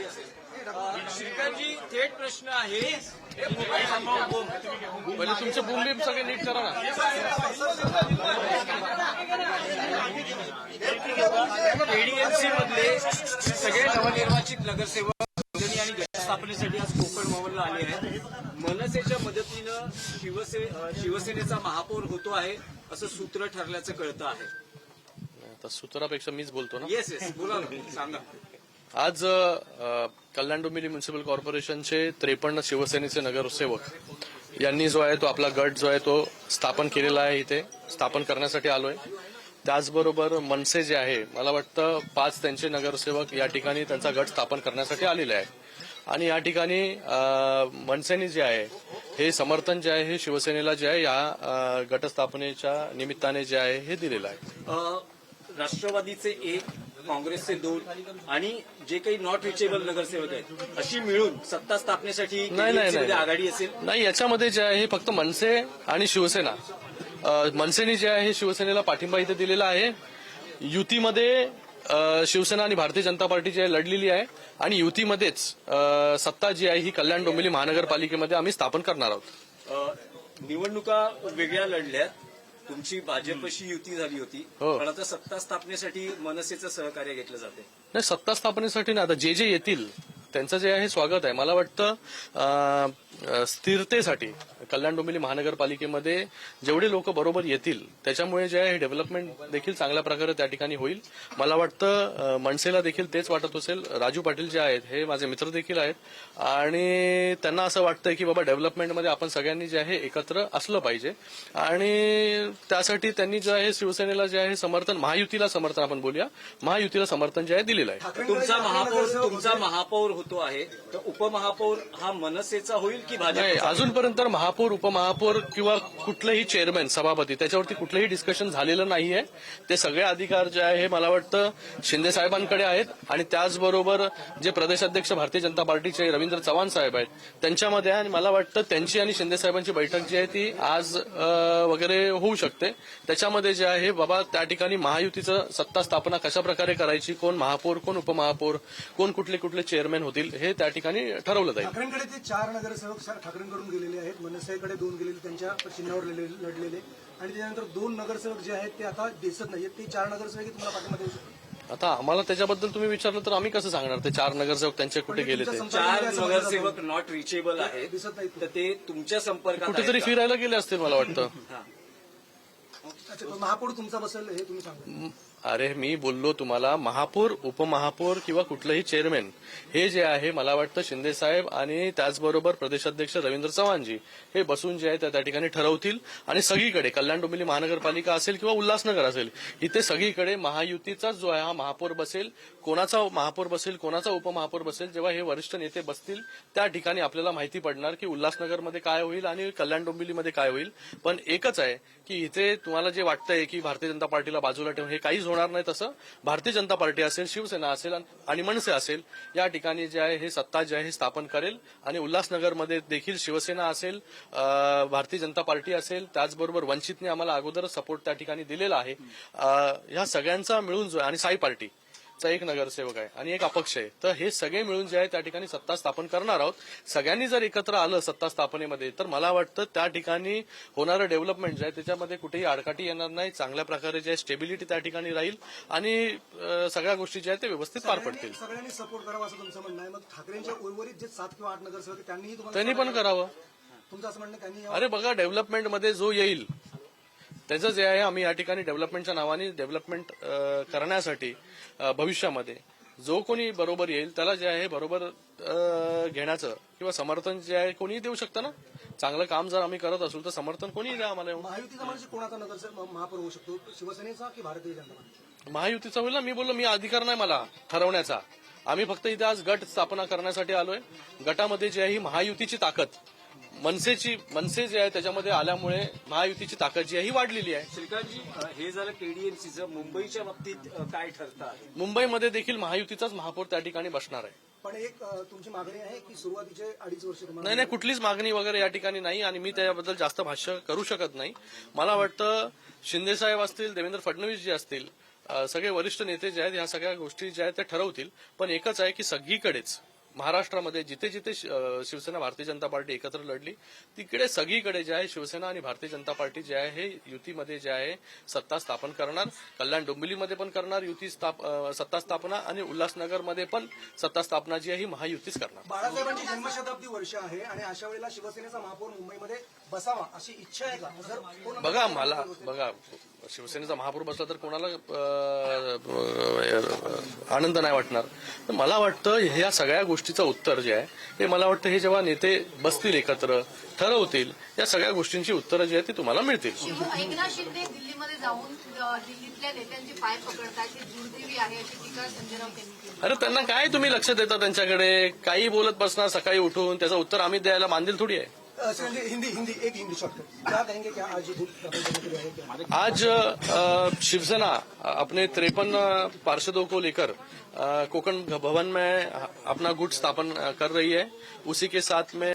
श्रीकांतजी थेट प्रश्न आहे पहिले तुमचे बुमबिम सगळे नीट करा ना. एडीएमसी मधले सगळे नवनिर्वाचित नगरसेवक नोंदणी आणि गट स्थापनेसाठी आज कोकण भवनला आले आहेत. मनसेच्या मदतीनं शिवसेनेचा महापौर होतो आहे असं सूत्र ठरल्याचं कळतं आहे. आता सूत्रापेक्षा मीच बोलतो ना. येस येस बोला ना, सांगा. आज कल्याण डोंबिवली म्युन्सिपल कॉर्पोरेशनचे 53 शिवसेनेचे नगरसेवक यांनी जो आहे तो आपला गट जो आहे तो स्थापन केलेला आहे. इथे स्थापन करण्यासाठी आलोय. त्याचबरोबर मनसे जे आहे, मला वाटतं 5 त्यांचे नगरसेवक या ठिकाणी त्यांचा गट स्थापन करण्यासाठी आलेले आहेत. आणि या ठिकाणी मनसेने जे आहे हे समर्थन जे आहे हे शिवसेनेला जे आहे या गटस्थापनेच्या निमित्ताने जे आहे हे दिलेलं आहे. राष्ट्रवादीचे 1, काँग्रेसचे 2 आणि जे काही नॉट रिचेबल नगरसेवक आहेत अशी मिळून सत्ता स्थापनेसाठी आघाडी असेल. नाही, याच्यामध्ये जे आहे हे फक्त मनसे आणि शिवसेना. मनसेने जे आहे शिवसेनेला पाठिंबा इथे दिलेला आहे. युतीमध्ये शिवसेना आणि भारतीय जनता पार्टी जी आहे लढलेली आहे आणि युतीमध्येच सत्ता जी आहे ही कल्याण डोंबिवली महानगरपालिकेमध्ये आम्ही स्थापन करणार आहोत. निवडणुका वेगळ्या लढल्या, तुमची भाजपशी युती झाली होती, पण आता सत्ता स्थापनेसाठी मनसेचं सहकार्य घेतलं जाते. नाही, सत्ता स्थापनेसाठी नाही. आता जे येतील त्यांचं जे आहे स्वागत आहे. मला वाटतं स्थिरतेसाठी कल्याण डोंबिवली महानगरपालिकेमध्ये जेवढे लोक बरोबर येतील त्याच्यामुळे जे आहे डेव्हलपमेंट देखील चांगल्या प्रकारे त्या ठिकाणी होईल. मला वाटतं मनसेला देखील तेच वाटत असेल. राजू पाटील जे आहेत हे माझे मित्र देखील आहेत आणि त्यांना असं वाटतंय की बाबा डेव्हलपमेंटमध्ये आपण सगळ्यांनी जे आहे एकत्र असलं पाहिजे आणि त्यासाठी त्यांनी जे आहे शिवसेनेला जे आहे समर्थन, महायुतीला समर्थन आपण बोलूया, महायुतीला समर्थन जे आहे दिलेलं आहे. तुमचा महापौर होतो आहे तर उपमहापौर हा मनसेचा होईल की भाजप? अजूनपर्यंत महापौर, उपमहापौर किंवा कुठलंही चेअरमॅन, सभापती त्याच्यावरती कुठलंही डिस्कशन झालेलं नाहीये. ते सगळे अधिकार जे आहे मला वाटतं शिंदे साहेबांकडे आहेत आणि त्याचबरोबर जे प्रदेशाध्यक्ष भारतीय जनता पार्टीचे रवींद्र चव्हाण साहेब आहेत त्यांच्यामध्ये आहे. आणि मला वाटतं त्यांची आणि शिंदे साहेबांची बैठक जी आहे ती आज वगैरे होऊ शकते. त्याच्यामध्ये जे आहे बाबा त्या ठिकाणी महायुतीचं सत्ता स्थापना कशा प्रकारे करायची, कोण महापौर, कोण उपमहापौर, कोण कुठले कुठले चेअरमॅन होतील हे त्या ठिकाणी ठरवलं जाईल. ठाकरेंकडे ते 4 नगरसेवक ठाकरेंकडून गेलेले आहेत, मनसेकडे 2 गेलेले, त्यांच्या चिन्हावर लढलेले आणि त्यानंतर 2 नगरसेवक जे आहेत ते आता दिसत नाहीत. ते 4 नगरसेवक तुम्हाला पाठिंबा देऊ शकतो? आता आम्हाला त्याच्याबद्दल तुम्ही विचारलं तर आम्ही कसं सांगणार ते 4 नगरसेवक त्यांचे कुठे गेले ते? 4 नगरसेवक नॉट रिचेबल आहेत, दिसत नाहीत, तर ते तुमच्या संपर्कात कुठेतरी फिरायला गेले असतील मला वाटतं. महापौर तुमचा बसेल हे तुम्ही सांगा. अरे मी बोललो तुम्हाला, महापौर, उपमहापौर किंवा कुठलंही चेअरमॅन हे जे आहे मला वाटतं शिंदे साहेब आणि त्याचबरोबर प्रदेशाध्यक्ष रवींद्र चव्हाणजी हे बसून जे आहे त्या ठिकाणी ठरवतील. आणि सगळीकडे कल्याण डोंबिवली महानगरपालिका असेल किंवा उल्हासनगर असेल इथे सगळीकडे महायुतीचाच जो आहे हा महापौर बसेल. कोणाचा महापौर बसेल, कोणाचा उपमहापौर बसेल, जेव्हा हे वरिष्ठ नेते बसतील त्या ठिकाणी आपल्याला माहिती पडणार की उल्हासनगरमध्ये काय होईल आणि कल्याण डोंबिवलीमध्ये काय होईल. पण एकच आहे की इथे तुम्हाला जे वाटतंय की भारतीय जनता पार्टीला बाजूला ठेवून हे काहीच होणार नाही. तसं भारतीय जनता पार्टी असेल, शिवसेना असेल आणि मनसे असेल या ठिकाणी जे आहे हे सत्ता जे आहे स्थापन करेल. आणि उल्हासनगरमध्ये देखील शिवसेना असेल, भारतीय जनता पार्टी असेल, त्याचबरोबर वंचितने आम्हाला अगोदर सपोर्ट त्या ठिकाणी दिलेला आहे. ह्या सगळ्यांचा मिळून जो आहे आणि साई पार्टी चा 1 नगरसेवक आहे आणि 1 अपक्ष आहे, तर हे सगळे मिळून जे आहे त्या ठिकाणी सत्ता स्थापन करणार आहोत. सगळ्यांनी जर एकत्र आलं सत्ता स्थापनेमध्ये तर मला वाटतं त्या ठिकाणी होणारं डेव्हलपमेंट जे आहे त्याच्यामध्ये कुठेही आडकाठी येणार नाही. चांगल्या प्रकारे जे स्टेबिलिटी त्या ठिकाणी राहील आणि सगळ्या गोष्टी ज्या आहेत ते व्यवस्थित पार पडतील. सगळ्यांनी सपोर्ट करावा असं तुमचं म्हणणं आहे. मग ठाकरेंच्या उर्वरित जे 7 किंवा 8 नगरसेवक त्यांनी पण करावं. तुमचं असं म्हणणं त्यांनी? अरे बघा, डेव्हलपमेंटमध्ये जो येईल त्याचं जे आहे आम्ही या ठिकाणी डेव्हलपमेंटच्या नावाने डेव्हलपमेंट करण्यासाठी भविष्यामध्ये जो कोणी बरोबर येईल त्याला जे आहे बरोबर घेण्याचं किंवा समर्थन जे आहे कोणीही देऊ शकतं ना. चांगलं काम जर आम्ही करत असू तर समर्थन कोणीही द्या आम्हाला. महायुतीचा म्हणजे कोणाचा नगरसेवक महापौर होऊ शकतो? शिवसेनेचा की भारतीय जनता पार्टी? महायुतीचा होईल ना. मी बोललो मी अधिकार नाही मला ठरवण्याचा. आम्ही फक्त इथे आज गट स्थापना करण्यासाठी आलोय. गटामध्ये जे आहे ही महायुतीची ताकद, मनसे जे आहे त्याच्यामध्ये आल्यामुळे महायुतीची ताकद जी आहे ही वाढलेली आहे. श्रीकांतजी, हे झालं केडीएमसीचं. मुंबईच्या बाबतीत काय ठरतं? मुंबईमध्ये देखील महायुतीचाच महापौर त्या ठिकाणी बसणार आहे. पण एक तुमची मागणी आहे की सुरुवातीचे 2.5 वर्ष तुम्हाला? नाही, कुठलीच मागणी वगैरे या ठिकाणी नाही आणि मी त्याबद्दल जास्त भाष्य करू शकत नाही. मला वाटतं शिंदे साहेब असतील, देवेंद्र फडणवीस जी असतील, सगळे वरिष्ठ नेते जे आहेत ह्या सगळ्या गोष्टी ज्या आहेत त्या ठरवतील. पण एकच आहे की सगळीकडेच महाराष्ट्रामध्ये जिथे जिथे शिवसेना भारतीय जनता पार्टी एकत्र लढली तिकडे सगळीकडे जे आहे शिवसेना आणि भारतीय जनता पार्टी जे आहे हे युतीमध्ये जे आहे सत्ता स्थापन करणार. कल्याण डोंबिवलीमध्ये पण करणार सत्ता स्थापना आणि उल्हासनगरमध्ये पण सत्ता स्थापना जी आहे ही महायुतीच करणार. बाळासाहेबांची जन्मशताब्दी वर्ष आहे आणि अशा वेळेला शिवसेनेचा महापौर मुंबईमध्ये बसावा अशी इच्छा आहे का? जर बघा शिवसेनेचा महापौर बसला तर कोणाला आनंद नाही वाटणार. तर मला वाटतं ह्या सगळ्या गोष्टीचं उत्तर जे आहे हे मला वाटतं हे जेव्हा नेते बसतील एकत्र ठरवतील या सगळ्या गोष्टींची उत्तरं जी आहेत ती तुम्हाला मिळतील. एकनाथ शिंदे दिल्लीमध्ये जाऊन दिल्लीतल्या नेत्यांचे पाय पकडतात ही दुर्दैवी आहे अशी टीका संजय राऊत यांनी केली. अरे त्यांना काय तुम्ही लक्ष देता त्यांच्याकडे? काही बोलत बसणार सकाळी उठून त्याचं उत्तर आम्ही द्यायला बांधील थोडी आहे. हिंदी शॉर्टकट क्या कहेंगे क्या आज ये बूथ है क्या? आज शिवसेना अपने 53 पार्षदों को लेकर कोकण भवन में अपना गुट स्थापन कर रही है. उसी के साथ में